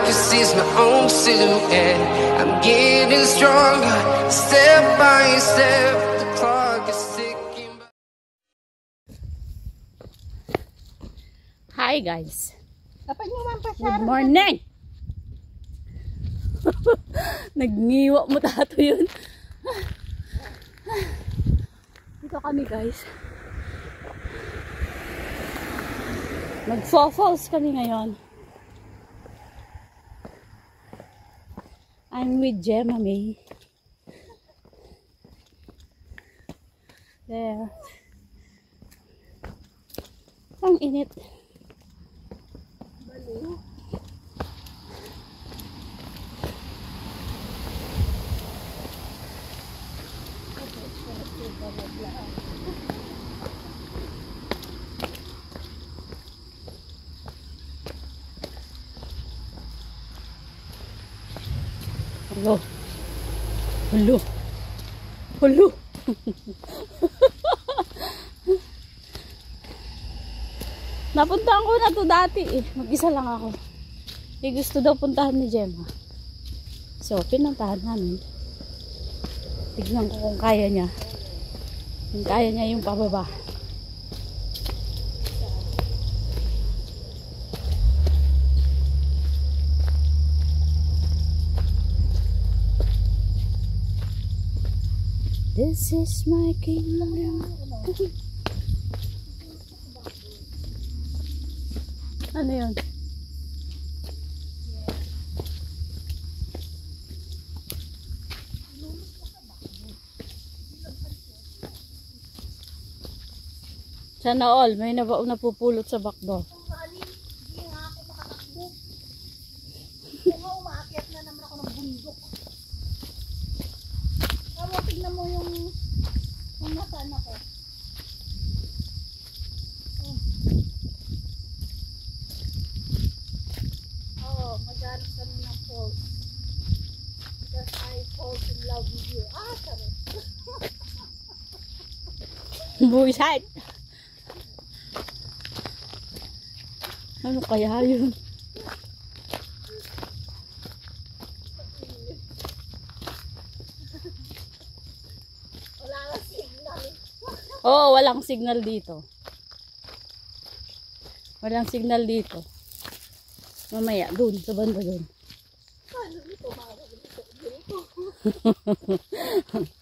can see my own silhouette. I'm getting stronger, step by step. The clock is ticking. Hi guys. Good Good morning. Nagngiwa mo tato yun. Dito kami guys. Nag-falls kami ngayon. I'm with Gemma May. There. Ang init. Hello. Hello. Hello. Napuntahan ko na to dati eh. Mag-isa lang ako. Eh gusto daw puntahan ni Gemma. So, pinuntahan namin. Tignan ko kung kaya niya. Kung kaya niya yung pababa. This is my kingdom. Ano yun? Sana all, may napupulot sa backdoor. Hindi nga ako makatakbo. Kung nga umaakyat na naman ako ng bundok. Pero tignan mo yung nasaan ako. Oo, maghanap kami ng falls. Because I fall in love with you. Ah, sarap. Buisit! Ano kaya yun? Wala na signal. Oo, walang signal dito. Walang signal dito. Mamaya, dun, sa banda dun. Paano dito? Mawag dito. Dito.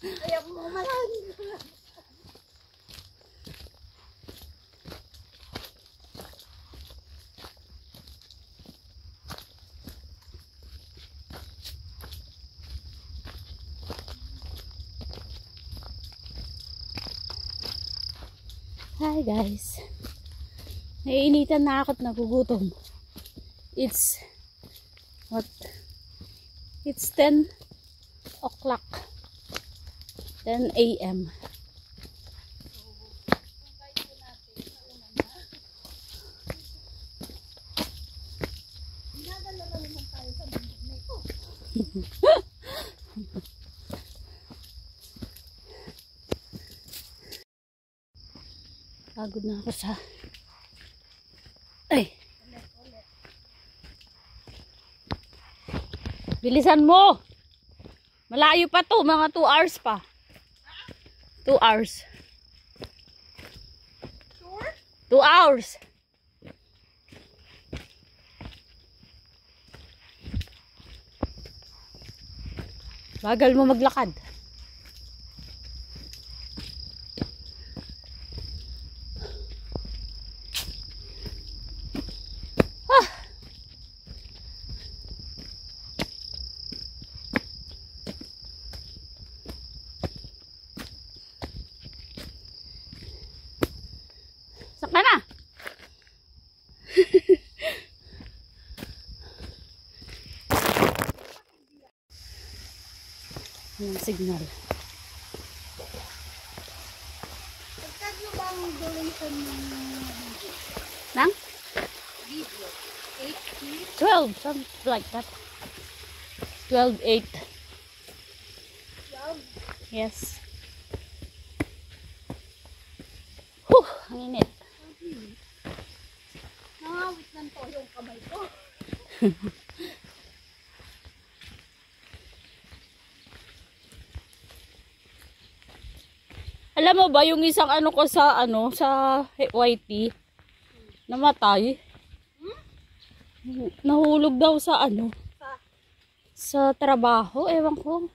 Ayaw mo malan. Hi guys. Naiinitan na ako at nagugutom. It's what? It's 10 o'clock. 10 a.m. Pagod na ako sa ay bilisan mo, malayo pa to, mga 2 hours pa. 2 hours. 2 hours. Bagal mo maglakad. Saka na. Yung signal. Pagkano ba ang duration ng Nang? video? 12, something like that. 12:08. 12? Yes. Huh, ang init. Nangawit ng to yung kamay ko. Alam mo ba, yung isang ano ko sa, sa YT, namatay. Nahulog daw sa sa trabaho, ewan ko.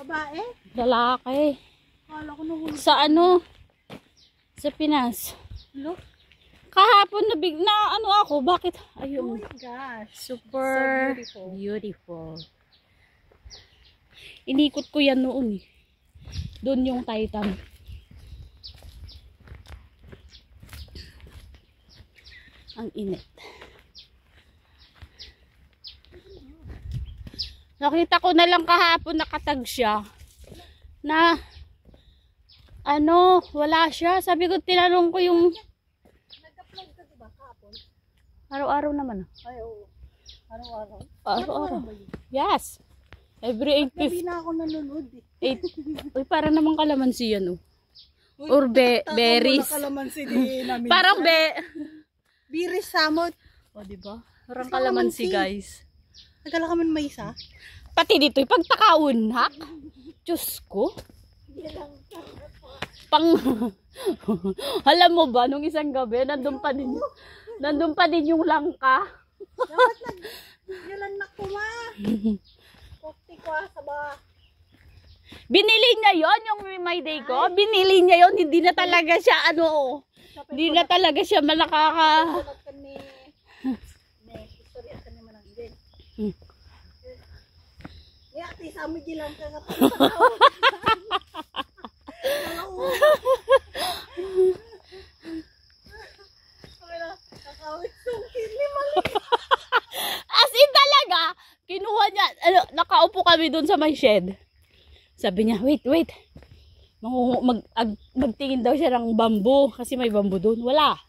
Babae? Lalaki. Kala ko nahulog. Sa sa Pinas. Hello? Kahapon na ako, bakit? Oh Ayun. my gosh. Super So beautiful. Inikot ko yan noon eh. Doon yung Titan. Ang init. Nakita ko na lang kahapon nakatag siya. Na wala siya. Sabi ko, tinanong ko yung Nag-upload ka diba kahapon? araw-araw naman. Ay, oo. Araw-araw. Araw-araw. Yes. Every Gabi 8:50. na ako nanonood eh. Uy, para namang kalamansi yan, oh. Or berries. Kalamansi din namin. Parang Biris samot. O, diba? Parang kalamansi, guys. Nagkala kami may isa. Pati dito, pagtakaon, ha? Diyos ko. Alam mo ba, nung isang gabi, nandun pa din yung langka. Dapat yalan na kuma. Kokti ko sa ba. Binili niya yon yung My Day ko. Binili niya yon, hindi na talaga siya, hindi na talaga siya malakaka. Istorya ka naman ang din. Hmm. Ya, ti sa mo gilang ka nga. As in talaga, kinuha niya, nakaupo kami doon sa may shed. Sabi niya, wait. Magtingin daw siya ng bamboo, kasi may bamboo doon. Wala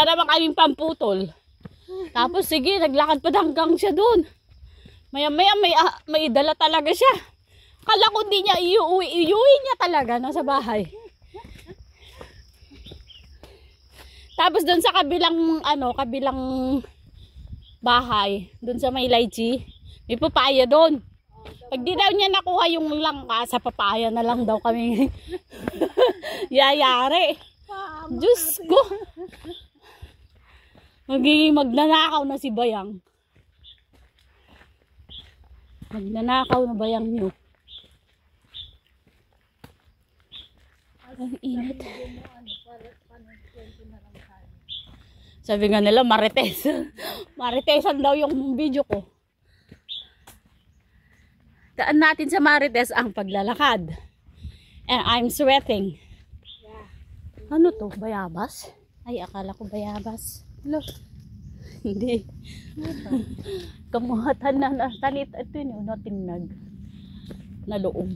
naman kaming pamputol. Tapos sige, naglakad pa hanggang siya doon. Maya-maya may dala talaga siya. Kala ko hindi niya iuwi niya talaga nasa bahay. Tapos doon sa kabilang bahay, doon sa may lychee, may papaya doon. Pag di daw niya nakuha yung langka, sa papaya na lang daw kami yayari. Diyos ko. Magnanakaw na si Bayang. Magnanakaw na Bayang niyo. Ang init. Sabi nga nila, Marites. Maritesan daw yung video ko. Daan natin sa Marites ang paglalakad. And I'm sweating. Ano to? Bayabas? Ay, akala ko bayabas. Look. Hindi. Kamuhatan na tanit. Ito yun, natingnag. Na loom.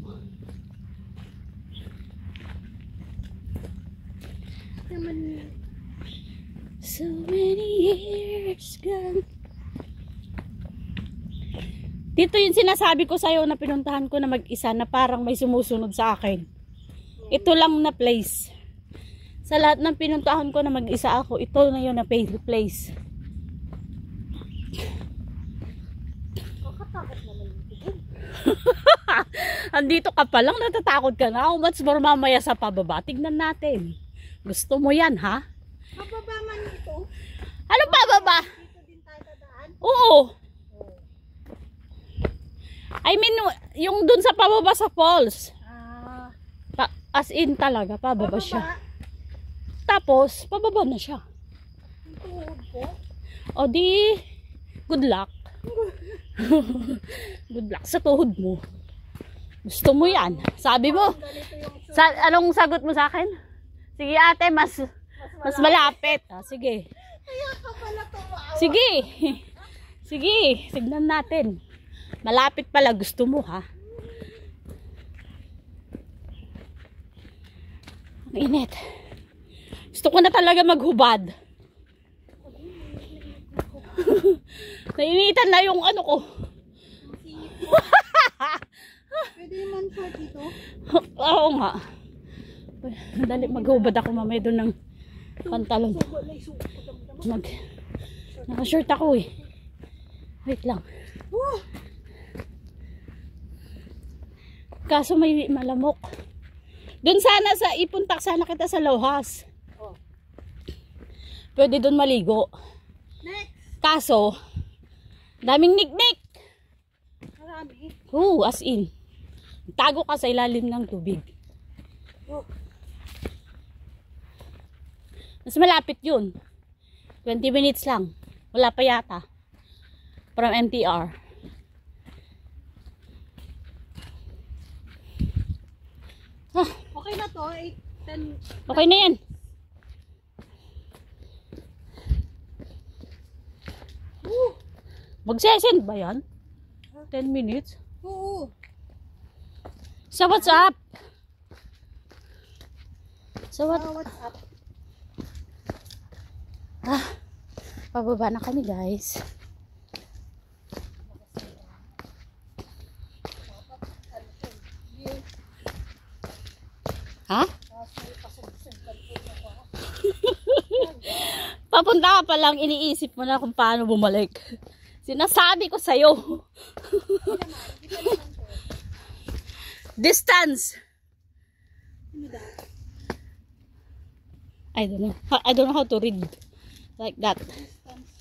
So many years gone. Dito yung sinasabi ko sa'yo na pinuntahan ko na mag-isa na parang may sumusunod sa akin. Ito lang na place. Sa lahat ng pinuntahan ko na mag-isa ako, ito na yun na place. Kakatakot naman dito. Andito ka pa lang, natatakot ka na. How much more mamaya sa pababa? Tignan natin. Gusto mo yan, ha? Pababa man ito. Ano pababa? Dito din tayo dadaan. Oo. I mean, yung dun sa pababa sa falls. As in talaga, pababa siya. Tapos, pababa na siya. Tuhod ko. O di, good luck. Good luck sa tuhod mo. Gusto mo yan. Sabi mo. Anong sagot mo sa akin? Sige ate, mas malapit. Sige. Kaya ka pala tumawa. Sige. Sige, tignan natin. Malapit pala, gusto mo ha. Ang init. Gusto ko na talaga maghubad. Nainitan na yung ano ko. Pwede naman short dito. Oo nga. Dali, maghubad ako mamaya doon ng pantalon. Naka-short ako eh. Wait lang. Kaso may malamok. Doon sana ipuntak sana kita sa Lauhas. Oh. Pwede doon maligo. Next. Kaso, daming niknik. Marami. As in. Tago ka sa ilalim ng tubig. Oh. Mas malapit yun. 20 minutes lang. Wala pa yata. From MTR. Okay na to. 8, 10. Okay na yan. Magsesend ba yan? 10 minutes? Oo. Sa WhatsApp. Sa what? What's up? Pababa na kami guys. Ha? Papunta ka pa lang, iniisip mo na kung paano bumalik. Sinasabi ko sa'yo. Distance. I don't know how to read like that. Distance.